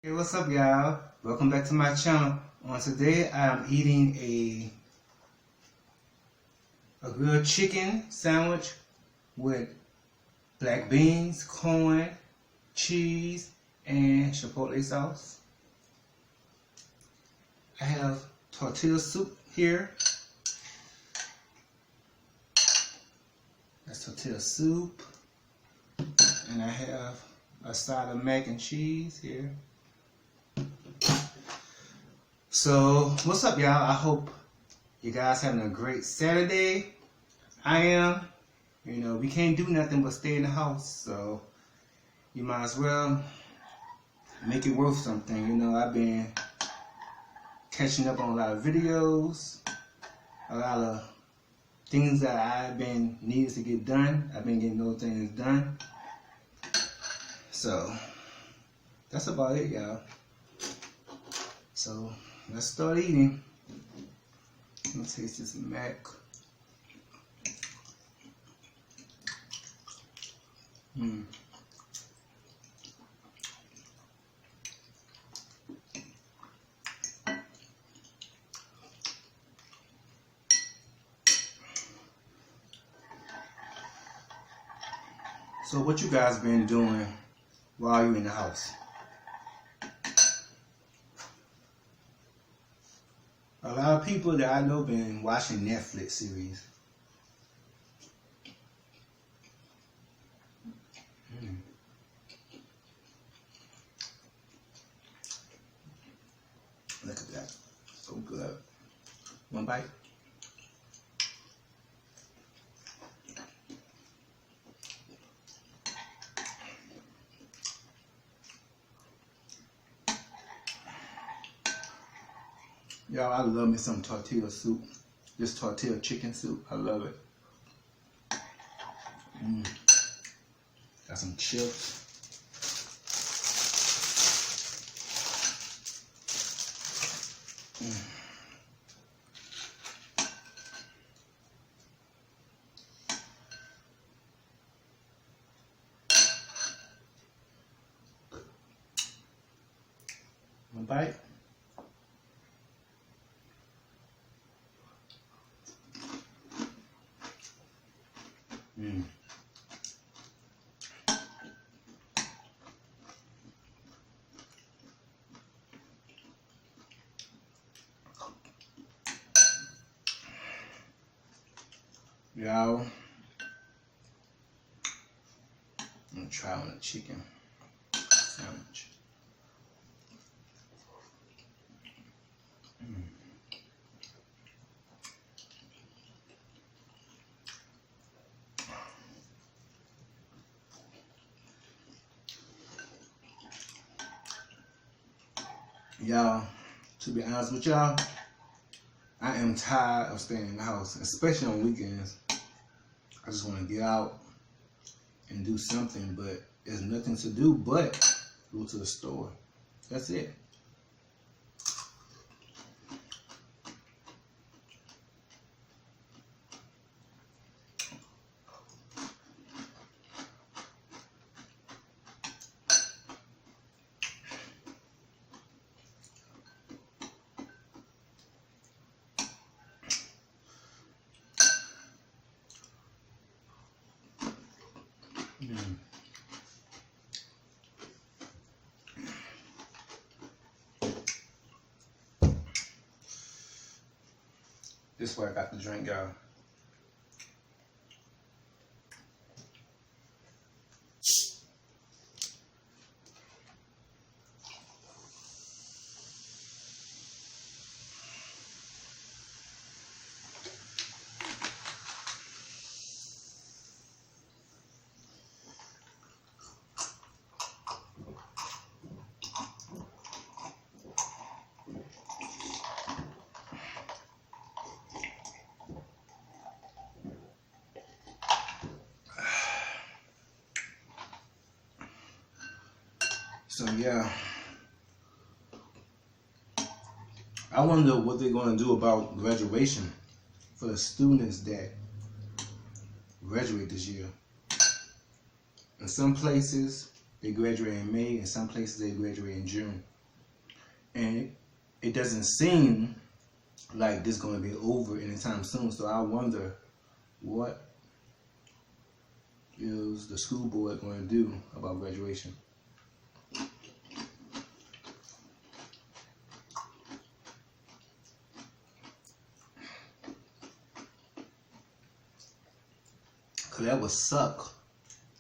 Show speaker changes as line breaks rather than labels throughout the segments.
Hey, what's up, y'all? Welcome back to my channel. Today I'm eating a grilled chicken sandwich with black beans, corn, cheese, and chipotle sauce. I have tortilla soup here. That's tortilla soup. And I have a side of mac and cheese here. So, what's up, y'all? I hope you guys having a great Saturday. I am. You know, we can't do nothing but stay in the house, so you might as well make it worth something. You know, I've been catching up on a lot of videos, a lot of things that I've been needed to get done. I've been getting those things done. So, that's about it, y'all. So, let's start eating. I'm gonna taste this mac. So what you guys been doing while you're in the house? A lot of people that I know been watching Netflix series. Look at that. So good. One bite. Y'all, I love me some tortilla soup. This tortilla chicken soup, I love it. Got some chips. One bite. Y'all, I'm gonna try on the chicken sandwich. Y'all, to be honest with y'all, I am tired of staying in the house, especially on weekends. I just want to get out and do something, but there's nothing to do but go to the store. That's it. This is where I got the drink, y'all. So yeah, I wonder what they're going to do about graduation for the students that graduate this year. In some places, they graduate in May, in some places they graduate in June. and it doesn't seem like this is going to be over anytime soon. So I wonder what is the school board going to do about graduation. Cause that would suck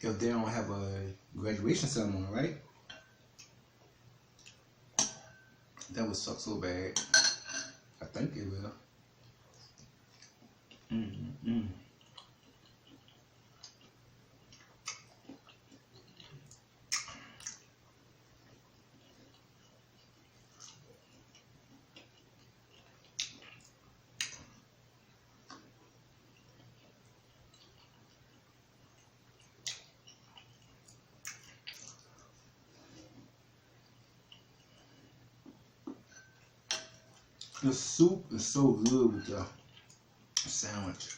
if they don't have a graduation ceremony, right? That would suck so bad. I think it will. The soup is so good with the sandwich.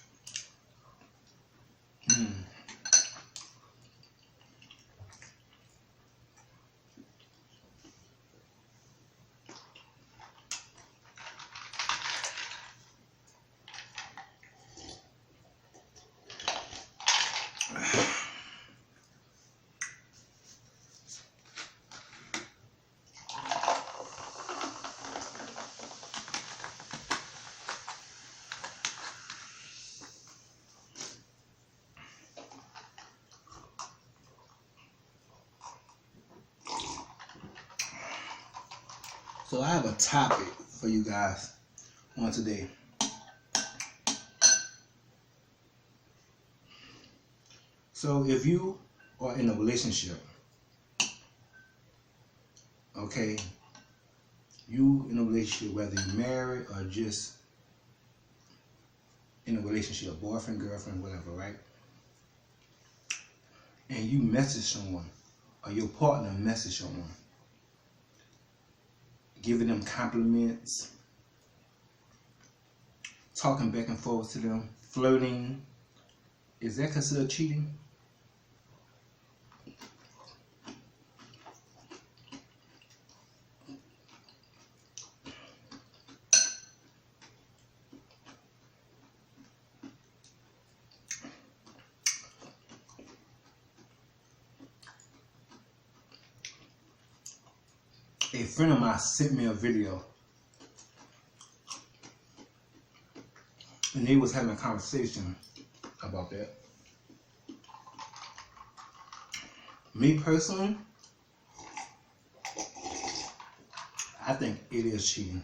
So I have a topic for you guys on today. So if you are in a relationship, okay, you in a relationship, whether you're married or just in a relationship, boyfriend, girlfriend, whatever, right? And you message someone, or your partner message someone, giving them compliments, talking back and forth to them, flirting, is that considered cheating? A friend of mine sent me a video, and they was having a conversation about that. Me personally, I think it is cheating.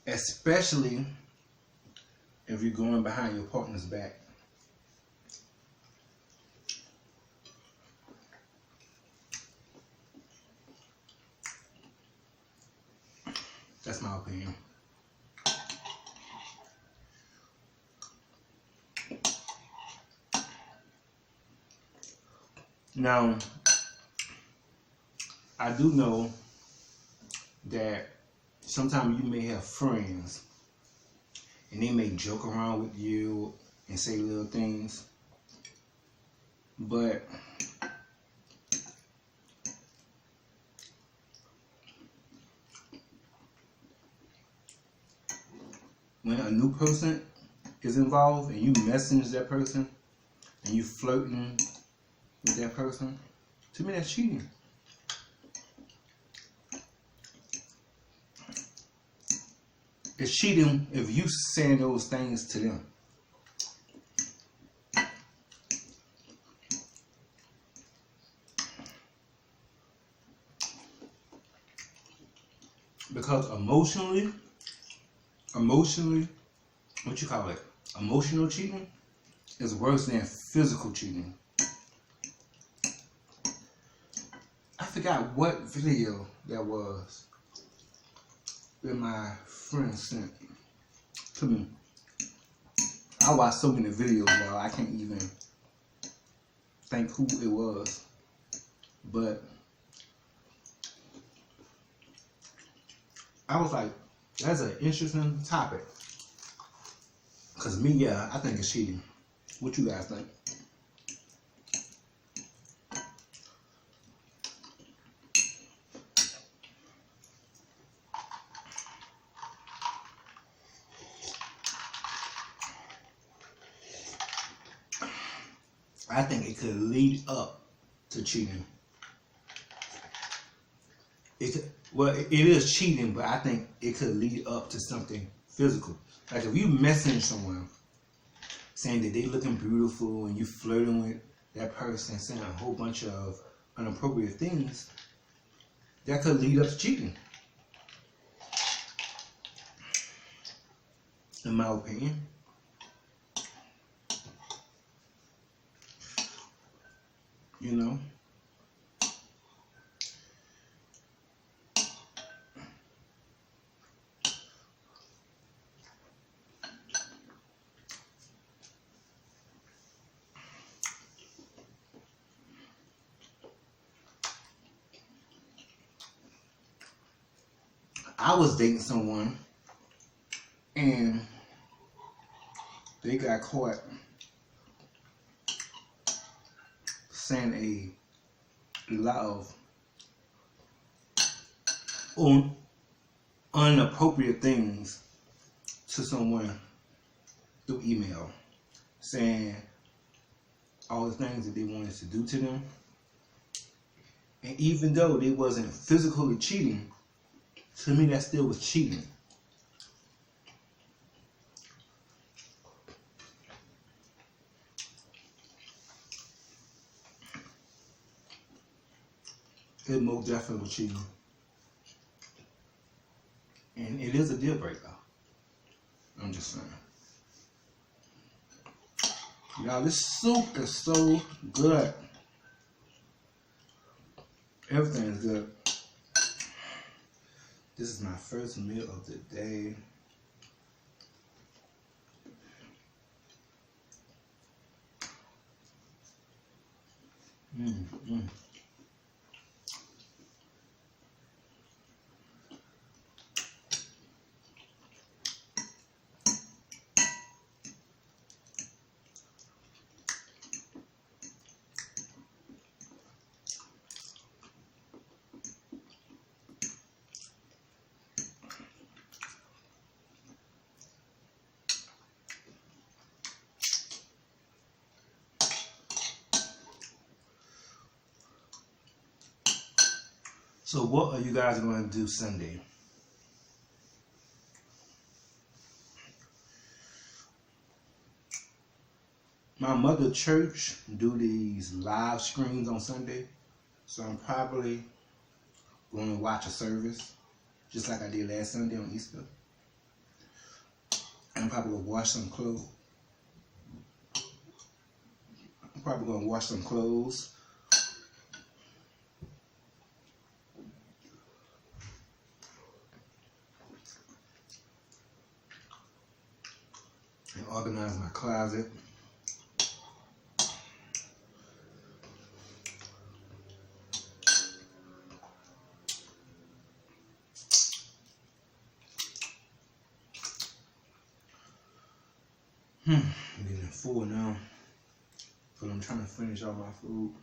Especially if you're going behind your partner's back. That's my opinion. Now, I do know that sometimes you may have friends and they may joke around with you and say little things, but when a new person is involved and you message that person and you flirting with that person, to me that's cheating. It's cheating if you saying those things to them. Because emotionally, what you call it? Emotional cheating is worse than physical cheating. I forgot what video that was that my friend sent to me. I watched so many videos, y'all, I can't even think who it was. But I was like, that's an interesting topic. Cause me, yeah, I think it's cheating. What you guys think? I think it could lead up to cheating. It is cheating, but I think it could lead up to something physical. Like if you message someone saying that they looking beautiful and you flirting with that person, saying a whole bunch of inappropriate things, that could lead up to cheating, in my opinion. You know? I was dating someone and they got caught saying a lot of inappropriate things to someone through email, saying all the things that they wanted to do to them. And even though they wasn't physically cheating, to me that still was cheating. It most definitely was cheating. And it is a deal breaker. I'm just saying. Y'all, this soup is so good. Everything is good. This is my first meal of the day. So what are you guys going to do Sunday? My mother church do these live streams on Sunday, so I'm probably going to watch a service, just like I did last Sunday on Easter. And I'm probably going to wash some clothes. I'm probably going to wash some clothes. And organize my closet. I'm getting full now, but I'm trying to finish all my food.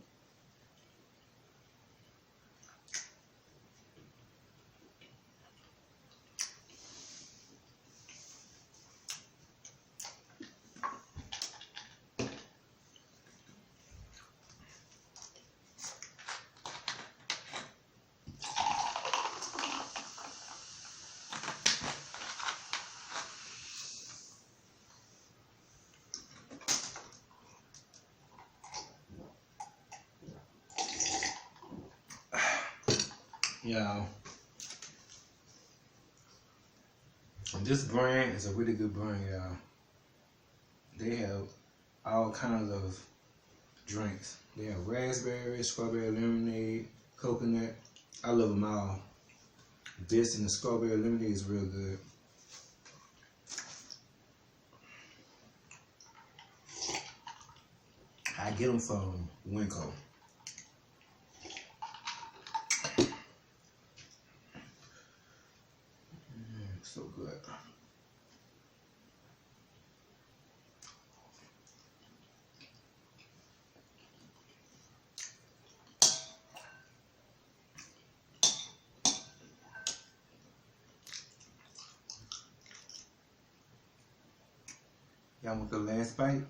Y'all, this brand is a really good brand, y'all. They have all kinds of drinks. They have raspberry, strawberry lemonade, coconut. I love them all. This and the strawberry lemonade is real good. I get them from Winco. So good. Y'all want the last bite?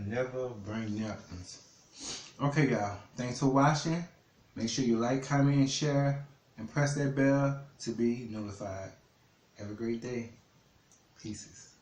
never bring napkins. Okay, y'all. Thanks for watching. Make sure you like, comment, and share, and press that bell to be notified. Have a great day. Pieces.